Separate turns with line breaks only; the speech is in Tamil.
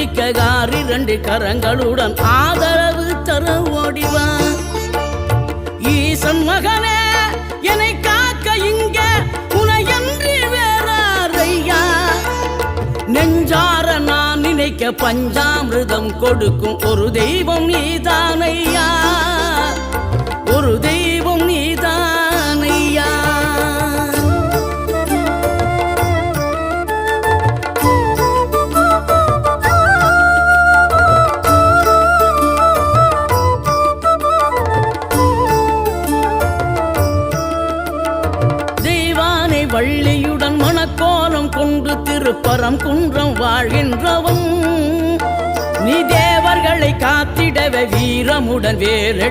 பிடிக்க காரி 2 கரங்களுடன் ஆதரவு தர ஓடிவா. ஈசன் மகனே என்னை காக்க இங்க உனையன்றி வேறாரையா. நெஞ்சார நான் நினைக்க பஞ்சாமிர்தம் கொடுக்கும் ஒரு தெய்வம் நீதானையா, ஒரு தெய்வம் நீதானையா. வள்ளியுடன் மணக்கோலம் கொண்டு திருப்பரம் குன்றம் வாழ்கின்றவன் நீ. தேவர்களை காத்திடவே வீரமுடன் வேறு